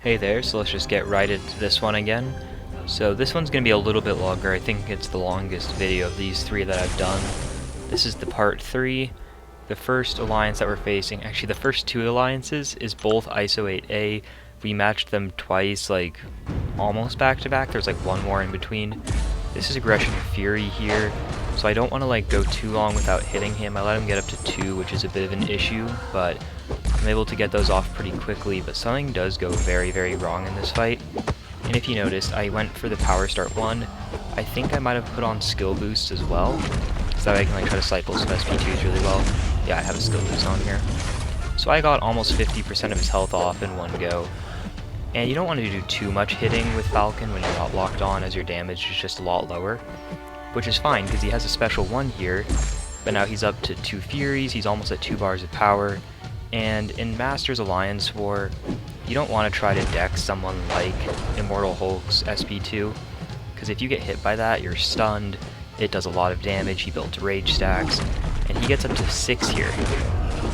Hey there, so let's just get right into this one again. So this one's going to be a little bit longer. I think it's the longest video of these three that I've done. This is the part 3. The first alliance that we're facing, actually the first two alliances, is both ISO 8A. We matched them twice, like almost back to back. There's like one more in between. This is Aggression and Fury here, so I don't want to like go too long without hitting him. I let him get up to 2, which is a bit of an issue, but I'm able to get those off pretty quickly. But something does go very, very wrong in this fight. And if you noticed, I went for the Power Start 1. I think I might have put on Skill Boost as well, so that I can like try to cycle some SP2s really well. Yeah, I have a Skill Boost on here. So I got almost 50% of his health off in one go. And you don't want to do too much hitting with Falcon when you're not locked on, as your damage is just a lot lower. Which is fine, because he has a special 1 here, but now he's up to 2 Furies, he's almost at 2 bars of power. And in Masters Alliance War, you don't want to try to dex someone like Immortal Hulk's SP2, because if you get hit by that, you're stunned, it does a lot of damage, he built rage stacks, and he gets up to 6 here.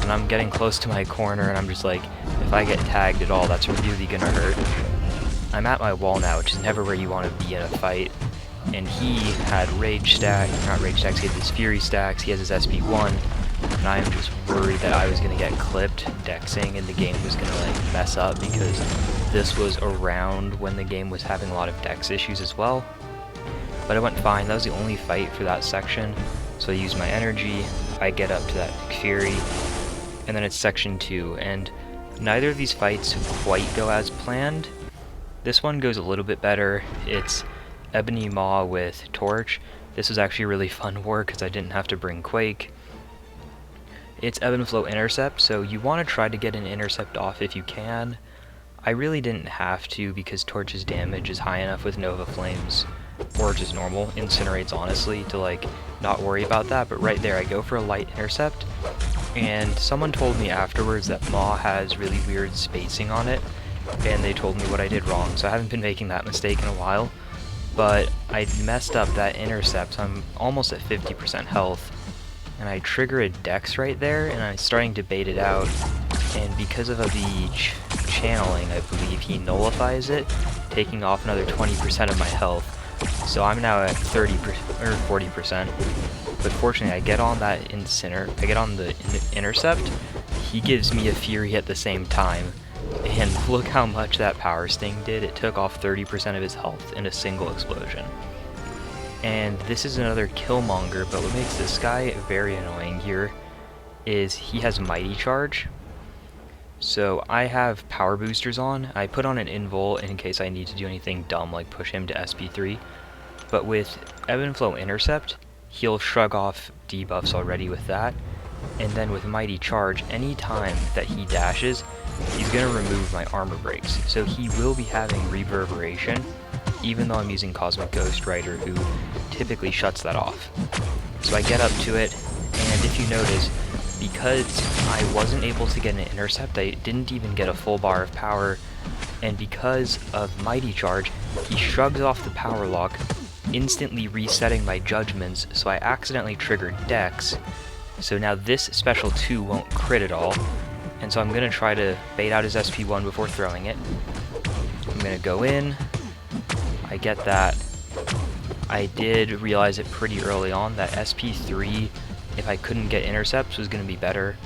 And I'm getting close to my corner, and I'm just like, if I get tagged at all, that's really gonna hurt. I'm at my wall now, which is never where you want to be in a fight. And he had rage stack, not rage stacks, he had his fury stacks, he has his SP1, and I am just worried that I was gonna get clipped dexing and the game was gonna like mess up, because this was around when the game was having a lot of dex issues as well. But it went fine. That was the only fight for that section, so I used my energy, I get up to that fury, and then it's section 2, and neither of these fights quite go as planned. This one goes a little bit better. It's Ebony Maw with Torch. This was actually a really fun war because I didn't have to bring Quake. It's Ebb and Flow Intercept, so you want to try to get an intercept off if you can. I really didn't have to because Torch's damage is high enough with Nova Flames, or just normal Incinerates honestly, to like not worry about that, but right there I go for a light intercept. And someone told me afterwards that Maw has really weird spacing on it, and they told me what I did wrong, so I haven't been making that mistake in a while. But I messed up that intercept, so I'm almost at 50% health, and I trigger a dex right there, and I'm starting to bait it out, and because of the channeling, I believe he nullifies it, taking off another 20% of my health. So I'm now at 30% or 40%. But fortunately, I get on that I get on the intercept. He gives me a fury at the same time, and look how much that power sting did. It took off 30% of his health in a single explosion. And this is another Killmonger, but what makes this guy very annoying here is he has Mighty Charge. So I have power boosters on. I put on an invul in case I need to do anything dumb like push him to SP3. But with Ebb and Flow Intercept, he'll shrug off debuffs already with that. And then with Mighty Charge, any time that he dashes, he's going to remove my armor breaks. So he will be having reverberation, even though I'm using Cosmic Ghost Rider, who typically shuts that off. So I get up to it, and if you notice, because I wasn't able to get an intercept, I didn't even get a full bar of power, and because of Mighty Charge, he shrugs off the power lock, instantly resetting my judgments, so I accidentally triggered Dex. So now this special 2 won't crit at all, and so I'm going to try to bait out his SP1 before throwing it. I'm going to go in, I get that. I did realize it pretty early on that SP3, if I couldn't get intercepts, was going to be better.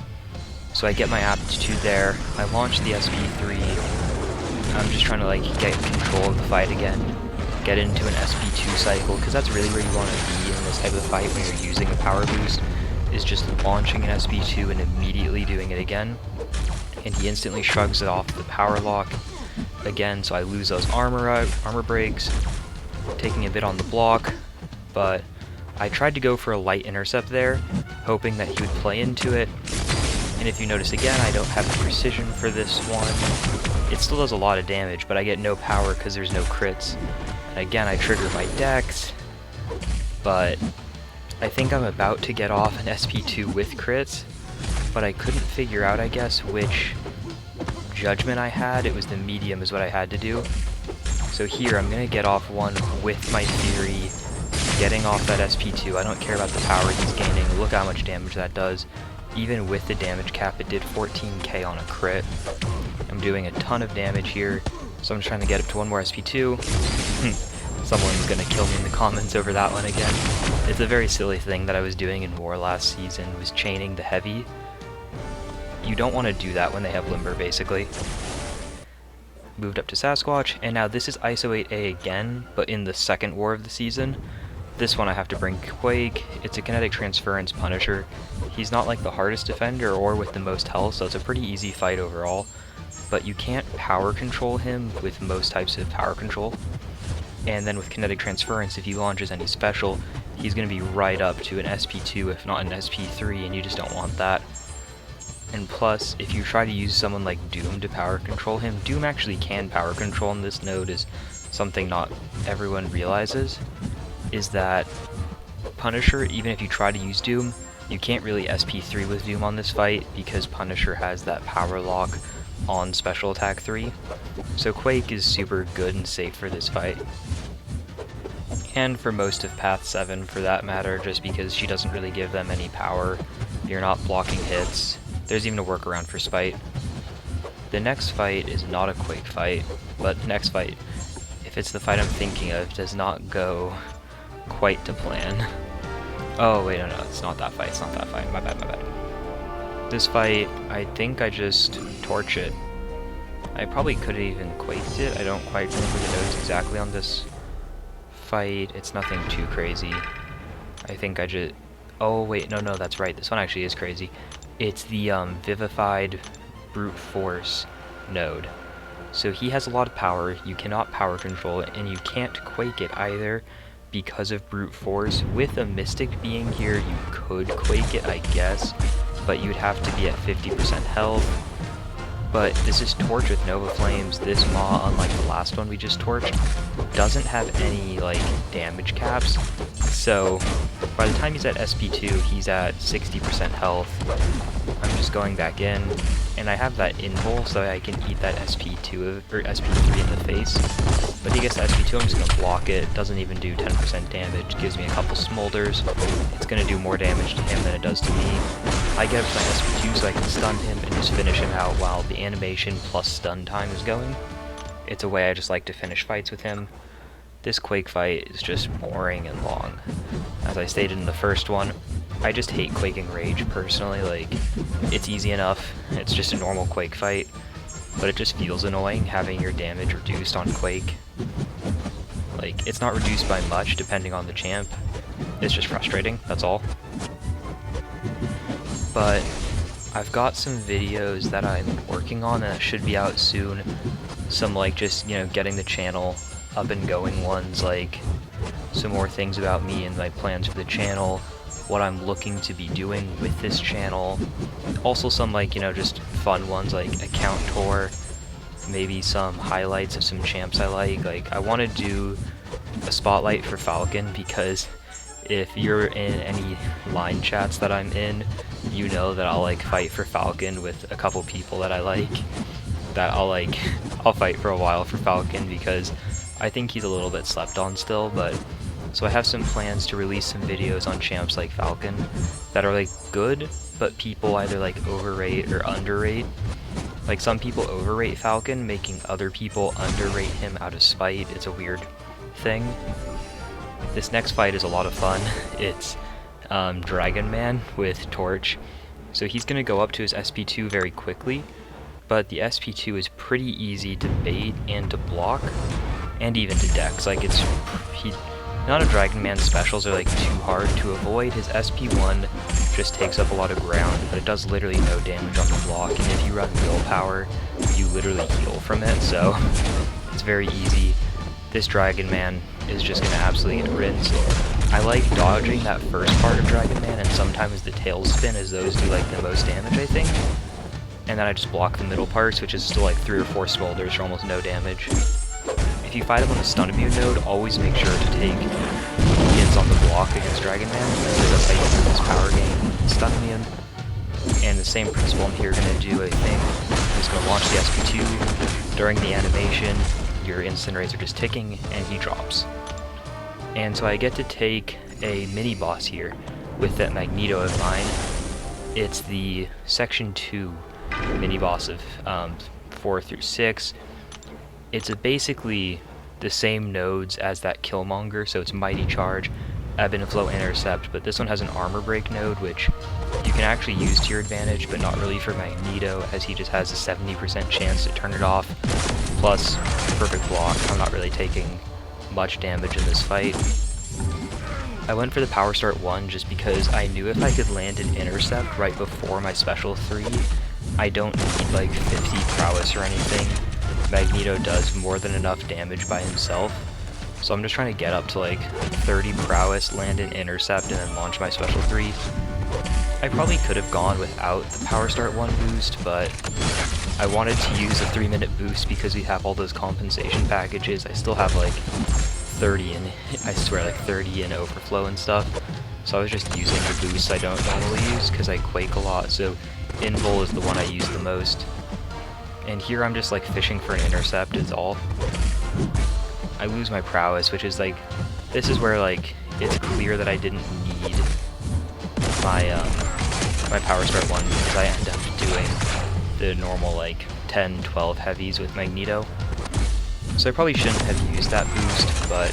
So I get my aptitude there, I launch the SP3, I'm just trying to like get control of the fight again, get into an SP2 cycle, because that's really where you want to be in this type of fight when you're using a power boost, is just launching an SP2 and immediately doing it again. And he instantly shrugs it off the power lock again, so I lose those armor breaks, taking a bit on the block, but I tried to go for a light intercept there, hoping that he would play into it. And if you notice again, I don't have the precision for this one. It still does a lot of damage, but I get no power because there's no crits. And again, I trigger my dex, but I think I'm about to get off an SP2 with crits, but I couldn't figure out, I guess, which judgment I had. It was the medium is what I had to do. So here, I'm going to get off one with my fury, getting off that SP2. I don't care about the power he's gaining. Look how much damage that does. Even with the damage cap, it did 14k on a crit. I'm doing a ton of damage here, So I'm trying to get up to one more SP2. Someone's gonna kill me in the comments over that one again. It's a very silly thing that I was doing in War last season, was chaining the heavy. You don't want to do that when they have Limber, basically. Moved up to Sasquatch, and now this is ISO 8A again, but in the second war of the season. This one I have to bring Quake. It's a kinetic transference Punisher. He's not like the hardest defender or with the most health, so it's a pretty easy fight overall. But you can't power control him with most types of power control. And then with kinetic transference, if he launches any special, he's going to be right up to an SP2 if not an SP3, and you just don't want that. And plus, if you try to use someone like Doom to power control him, Doom actually can power control in this node, is something not everyone realizes, is that Punisher, even if you try to use Doom, you can't really SP3 with Doom on this fight because Punisher has that power lock on special attack 3. So Quake is super good and safe for this fight. And for most of Path 7 for that matter, just because she doesn't really give them any power. You're not blocking hits. There's even a workaround for Spite. The next fight is not a Quake fight, but next fight, if it's the fight I'm thinking of, does not go quite to plan. Oh wait, no, it's not that fight, my bad. This fight, I think I just torch it. I probably could have even quaked it, I don't quite remember the notes exactly on this fight. It's nothing too crazy. I think I just... Oh wait, no, that's right, this one actually is crazy. It's the Vivified Brute Force node. So he has a lot of power, you cannot power control it, and you can't quake it either because of Brute Force. With a Mystic being here, you could quake it, I guess, but you'd have to be at 50% health. But this is Torch with Nova Flames. This Maw, unlike the last one we just torched, doesn't have any like damage caps. So by the time he's at SP2, he's at 60% health. I'm just going back in, and I have that invul so I can eat that SP2 or SP3 in the face. But he gets to SP2, I'm just gonna block it. Doesn't even do 10% damage. Gives me a couple smolders. It's gonna do more damage to him than it does to me. I get up to my SP2 so I can stun him and just finish him out while the animation plus stun time is going. It's a way I just like to finish fights with him. This Quake fight is just boring and long. As I stated in the first one, I just hate Quaking Rage personally. Like, it's easy enough, it's just a normal Quake fight, but it just feels annoying having your damage reduced on Quake. Like, it's not reduced by much depending on the champ, it's just frustrating, that's all. But I've got some videos that I'm working on that should be out soon. Some like just, you know, getting the channel up and going ones, like some more things about me and my plans for the channel, what I'm looking to be doing with this channel. Also some like, you know, just fun ones like account tour, maybe some highlights of some champs I like. Like, I want to do a spotlight for Falcon because if you're in any line chats that I'm in, you know that I'll like fight for Falcon with a couple people that I like. That I'll fight for a while for Falcon because I think he's a little bit slept on still, but so I have some plans to release some videos on champs like Falcon that are like good, but people either like overrate or underrate. Like, some people overrate Falcon, making other people underrate him out of spite. It's a weird thing. This next fight is a lot of fun. It's Dragon Man with Torch. So he's going to go up to his SP2 very quickly, but the SP2 is pretty easy to bait and to block, and even to dex. Like, none of Dragon Man's specials are like too hard to avoid. His SP1 just takes up a lot of ground, but it does literally no damage on the block, and if you run willpower, you literally heal from it, so it's very easy. This Dragon Man is just going to absolutely get rinsed. I like dodging that first part of Dragon Man, and sometimes the tail spin, as those do like the most damage, I think. And then I just block the middle parts, which is still like 3 or 4 smolders for almost no damage. If you fight him on the stun immune node, always make sure to take hits on the block against Dragon Man, because that's how you improve his power gain, stun immune. And the same principle I'm here going to do, I think. I'm just going to launch the SP2. During the animation, your incinerates are just ticking, and he drops. And so I get to take a mini-boss here with that Magneto of mine. It's the Section 2 mini-boss of 4 through 6. It's basically the same nodes as that Killmonger, so it's Mighty Charge, Ebb and Flow Intercept, but this one has an Armor Break node, which you can actually use to your advantage, but not really for Magneto, as he just has a 70% chance to turn it off, plus perfect block. I'm not really taking much damage in this fight. I went for the Power Start 1 just because I knew if I could land an Intercept right before my Special 3, I don't need like 50 prowess or anything. Magneto does more than enough damage by himself, so I'm just trying to get up to like 30 prowess, land an Intercept, and then launch my Special 3. I probably could have gone without the Power Start 1 boost, but I wanted to use a 3-minute boost because we have all those compensation packages. I still have like 30 in, I swear, like 30 in overflow and stuff, so I was just using the boosts I don't normally use because I Quake a lot, so Invul is the one I use the most. And here I'm just like fishing for an Intercept is all. I lose my prowess, which is like, this is where like it's clear that I didn't need my my Power Start 1 because I end up doing the normal like 10, 12 heavies with Magneto. So I probably shouldn't have used that boost, but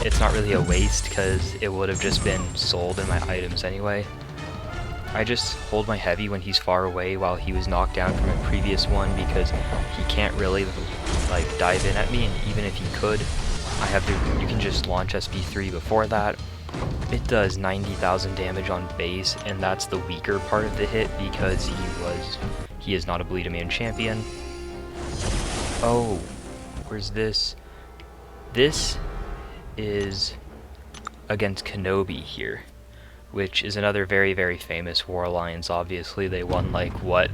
it's not really a waste because it would have just been sold in my items anyway. I just hold my heavy when he's far away while he was knocked down from a previous one because he can't really like dive in at me, and even if he could, you can just launch SP3 before that. It does 90,000 damage on base, and that's the weaker part of the hit because he is not a bleed immune champion. Oh, where's this? This is against Kenobi here, which is another very, very famous War Alliance. Obviously, they won like, what,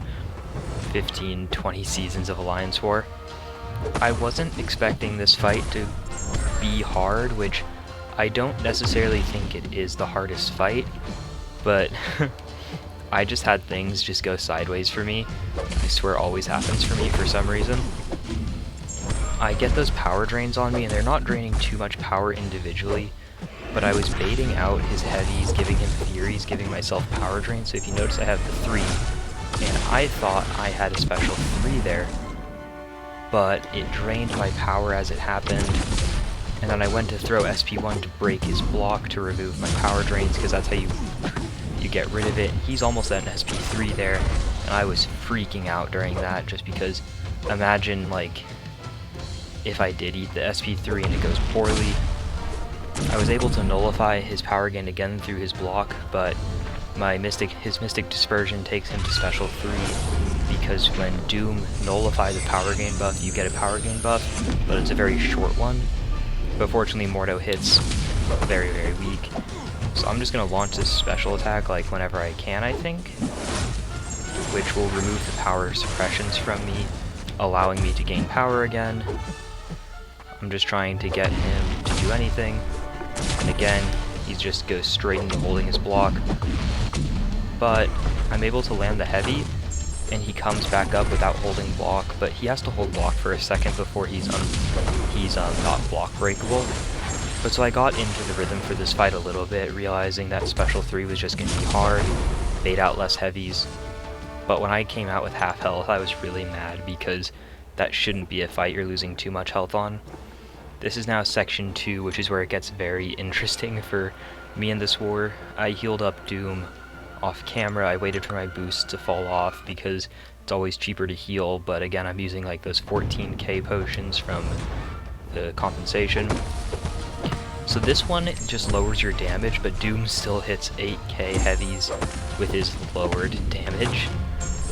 15, 20 seasons of Alliance War. I wasn't expecting this fight to be hard, which I don't necessarily think it is the hardest fight, but I just had things just go sideways for me. I swear it always happens for me for some reason. I get those power drains on me, and they're not draining too much power individually, but I was baiting out his heavies, giving him furies, giving myself power drain. So if you notice, I have the 3, and I thought I had a special 3 there, but it drained my power as it happened, and then I went to throw SP1 to break his block to remove my power drains, because that's how you get rid of it. He's almost at an SP3 there, and I was freaking out during that, just because imagine like if I did eat the SP3 and it goes poorly. I was able to nullify his power gain again through his block, but his Mystic Dispersion takes him to Special 3, because when Doom nullifies a power gain buff, you get a power gain buff, but it's a very short one. But fortunately, Mordo hits very, very weak. So I'm just going to launch this special attack like whenever I can, I think, which will remove the power suppressions from me, allowing me to gain power again. I'm just trying to get him to do anything. And again, he just goes straight into holding his block. But I'm able to land the heavy, and he comes back up without holding block, but he has to hold block for a second before he's not block breakable. But so I got into the rhythm for this fight a little bit, realizing that Special 3 was just going to be hard, bait out less heavies. But when I came out with half health, I was really mad because that shouldn't be a fight you're losing too much health on. This is now Section 2, which is where it gets very interesting for me in this war. I healed up Doom off camera. I waited for my boost to fall off because it's always cheaper to heal, but again, I'm using like those 14k potions from the compensation. So this one just lowers your damage, but Doom still hits 8k heavies with his lowered damage.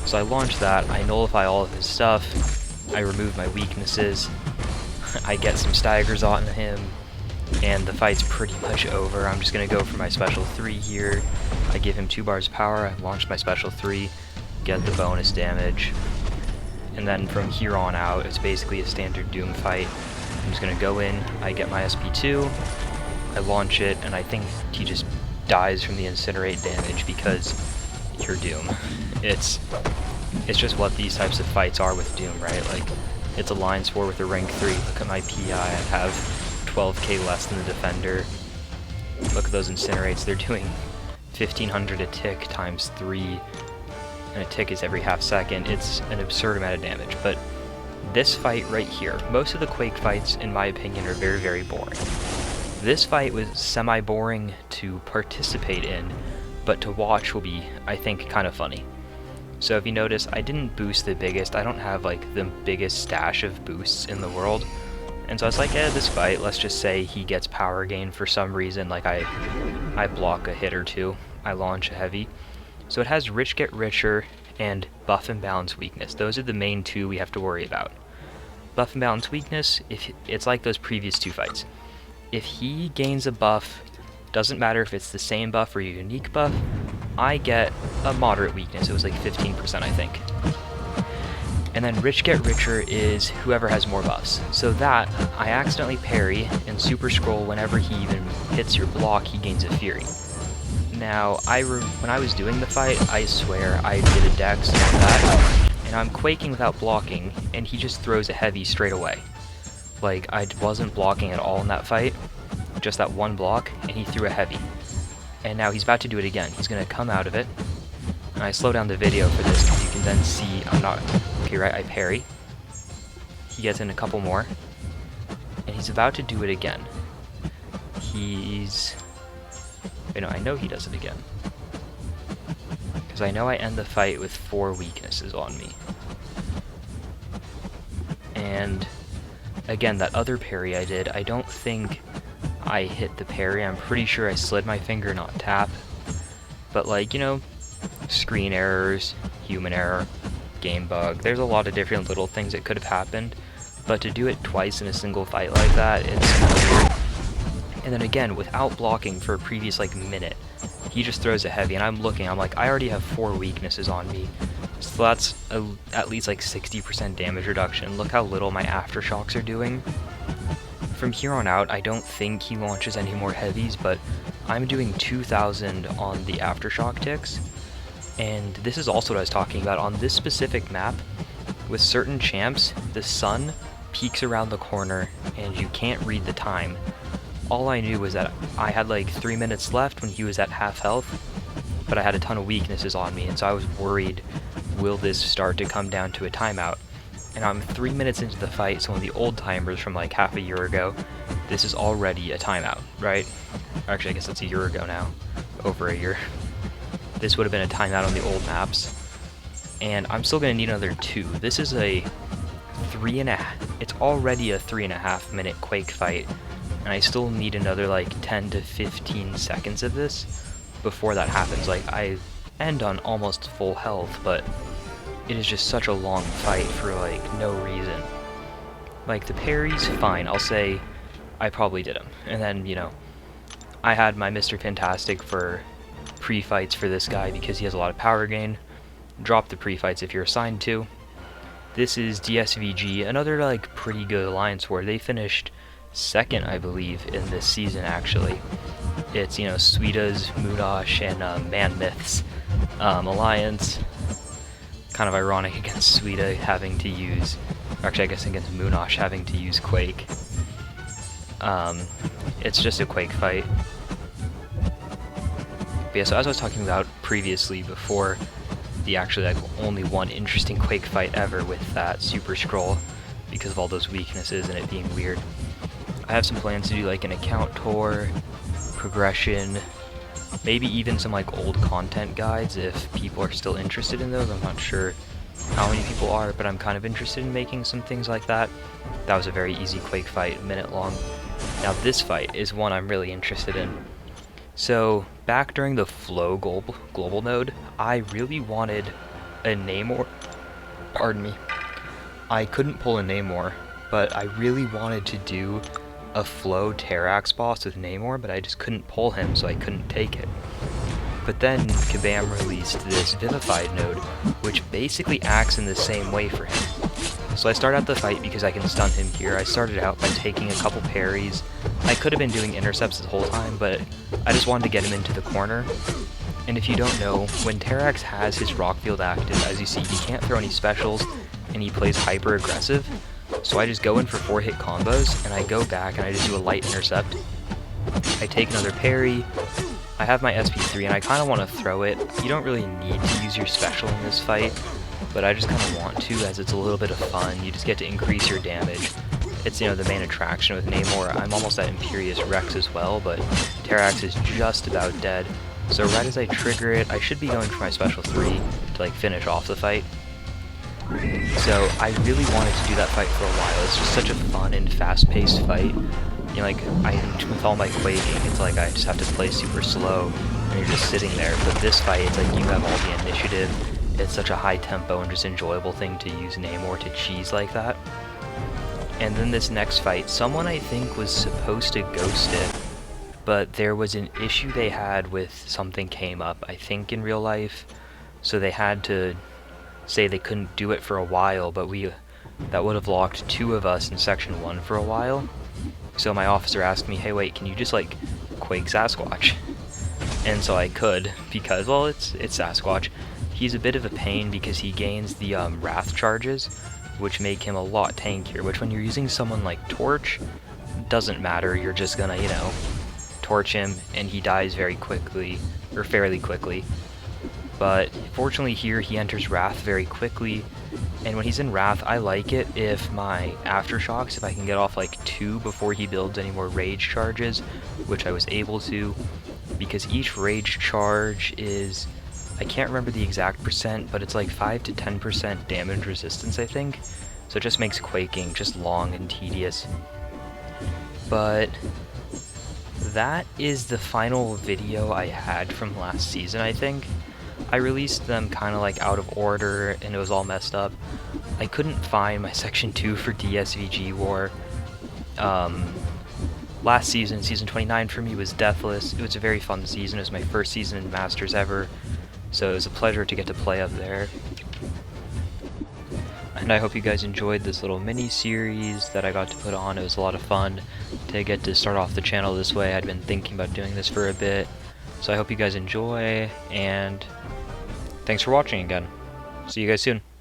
So I launch that, I nullify all of his stuff, I remove my weaknesses, I get some staggers on him, and the fight's pretty much over. I'm just going to go for my Special 3 here. I give him 2 bars of power, I launch my Special 3, get the bonus damage, and then from here on out, it's basically a standard Doom fight. I'm just going to go in, I get my SP2, I launch it, and I think he just dies from the incinerate damage because you're Doom. It's just what these types of fights are with Doom, right? Like, it's Alliance War with a rank 3. Look at my PI, I have 12k less than the Defender. Look at those incinerates, they're doing 1500 a tick times 3, and a tick is every half second. It's an absurd amount of damage, but this fight right here. Most of the Quake fights, in my opinion, are very, very boring. This fight was semi-boring to participate in, but to watch will be, I think, kind of funny. So if you notice, I didn't boost the biggest. I don't have like the biggest stash of boosts in the world. And so I was like, this fight, let's just say he gets power gain for some reason, like I block a hit or two, I launch a heavy. So it has Rich Get Richer and Buff and Balance Weakness. Those are the main two we have to worry about. Buff and Balance Weakness, if it's like those previous two fights. If he gains a buff, doesn't matter if it's the same buff or a unique buff, I get a moderate weakness. It was like 15%, I think. And then Rich Get Richer is whoever has more buffs. So that, I accidentally parry, and Super Scroll, whenever he even hits your block, he gains a Fury. Now, when I was doing the fight, I swear I did a dex on that, and I'm quaking without blocking, and he just throws a heavy straight away. Like, I wasn't blocking at all in that fight, just that one block, and he threw a heavy. And now he's about to do it again. He's going to come out of it. And I slow down the video for this because you can then see I'm not... Okay, right, I parry. He gets in a couple more. And he's about to do it again. Wait, no, I know he does it again. Because I know I end the fight with 4 weaknesses on me. And... again, that other parry I did, I don't think I hit the parry. I'm pretty sure I slid my finger, not tap. But like, you know, screen errors, human error, game bug, there's a lot of different little things that could have happened. But to do it twice in a single fight like that, it's kind of weird. And then again, without blocking for a previous like minute, he just throws a heavy, and I'm looking, I'm like, I already have 4 weaknesses on me. So that's at least like 60% damage reduction. Look how little my aftershocks are doing. From here on out, I don't think he launches any more heavies, but I'm doing 2,000 on the aftershock ticks. And this is also what I was talking about. On this specific map, with certain champs, the sun peeks around the corner and you can't read the time. All I knew was that I had like 3 minutes left when he was at half health, but I had a ton of weaknesses on me, and so I was worried, will this start to come down to a timeout? And I'm 3 minutes into the fight, so on the old timers from like half a year ago, this is already a timeout, right? Actually, I guess it's a year ago now, over a year. This would have been a timeout on the old maps, and I'm still gonna need another 2. This is a 3.5, it's already a 3.5 minute Quake fight, and I still need another like 10 to 15 seconds of this before that happens. Like, I end on almost full health, but it is just such a long fight for like no reason. Like, the parry's fine, I'll say I probably did him. And then, you know, I had my Mr. Fantastic for pre-fights for this guy because he has a lot of power gain. Drop the pre-fights if you're assigned to. This is DSVG, another like pretty good alliance war. They finished 2nd, I believe, in this season actually. It's, you know, Suida's, Moonash, and Man Myth's alliance. Kind of ironic against Suida having to use, or actually I guess against Moonash having to use Quake. It's just a Quake fight. But yeah, so as I was talking about previously before the actually like only one interesting Quake fight ever with that Super Scroll, because of all those weaknesses and it being weird, I have some plans to do like an account tour, progression, maybe even some like old content guides if people are still interested in those. I'm not sure how many people are, but I'm kind of interested in making some things like that. That was a very easy Quake fight, a minute long. Now this fight is one I'm really interested in. So back during the Flow global mode, I really wanted a Namor. Pardon me. I couldn't pull a Namor, but I really wanted to do a Flow Terrax boss with Namor, but I just couldn't pull him, so I couldn't take it. But then Kabam released this Vivified node, which basically acts in the same way for him. So I start out the fight because I can stun him here. I started out by taking a couple parries. I could have been doing intercepts the whole time, but I just wanted to get him into the corner. And if you don't know, when Terrax has his rock field active, as you see, he can't throw any specials, and he plays hyper aggressive. So I just go in for 4-hit combos, and I go back and I just do a light intercept. I take another parry. I have my SP3, and I kind of want to throw it. You don't really need to use your special in this fight. but I just kind of want to, as it's a little bit of fun. You just get to increase your damage. It's, you know, the main attraction with Namor. I'm almost at Imperious Rex as well, but Terrax is just about dead. So right as I trigger it, I should be going for my special 3 to like finish off the fight. So I really wanted to do that fight for a while. It's just such a fun and fast-paced fight. You know, like, with all my quaking, it's like I just have to play super slow, and you're just sitting there. But this fight, it's like you have all the initiative. It's such a high tempo and just enjoyable thing to use Namor to cheese like that. And then this next fight, someone I think was supposed to ghost it, but there was an issue they had with something came up, I think in real life, so they had to say they couldn't do it for a while, but that would have locked 2 of us in section 1 for a while. So my officer asked me, hey wait, can you just like Quake Sasquatch? And so I could, because, well, it's Sasquatch. He's a bit of a pain because he gains the Wrath charges, which make him a lot tankier, which when you're using someone like Torch, doesn't matter, you're just gonna, you know, torch him and he dies very quickly, or fairly quickly. But fortunately here he enters Wrath very quickly, and when he's in Wrath I like it if my Aftershocks, if I can get off like 2 before he builds any more rage charges, which I was able to, because each rage charge is, I can't remember the exact percent, but it's like 5 to 10% damage resistance I think, so it just makes quaking just long and tedious. But that is the final video I had from last season, I think. I released them kind of like out of order and it was all messed up. I couldn't find my section 2 for DSVG War. Last season, season 29 for me was Deathless. It was a very fun season. It was my first season in Masters ever, so it was a pleasure to get to play up there. And I hope you guys enjoyed this little mini-series that I got to put on. It was a lot of fun to get to start off the channel this way. I'd been thinking about doing this for a bit. So I hope you guys enjoy, and thanks for watching again. See you guys soon.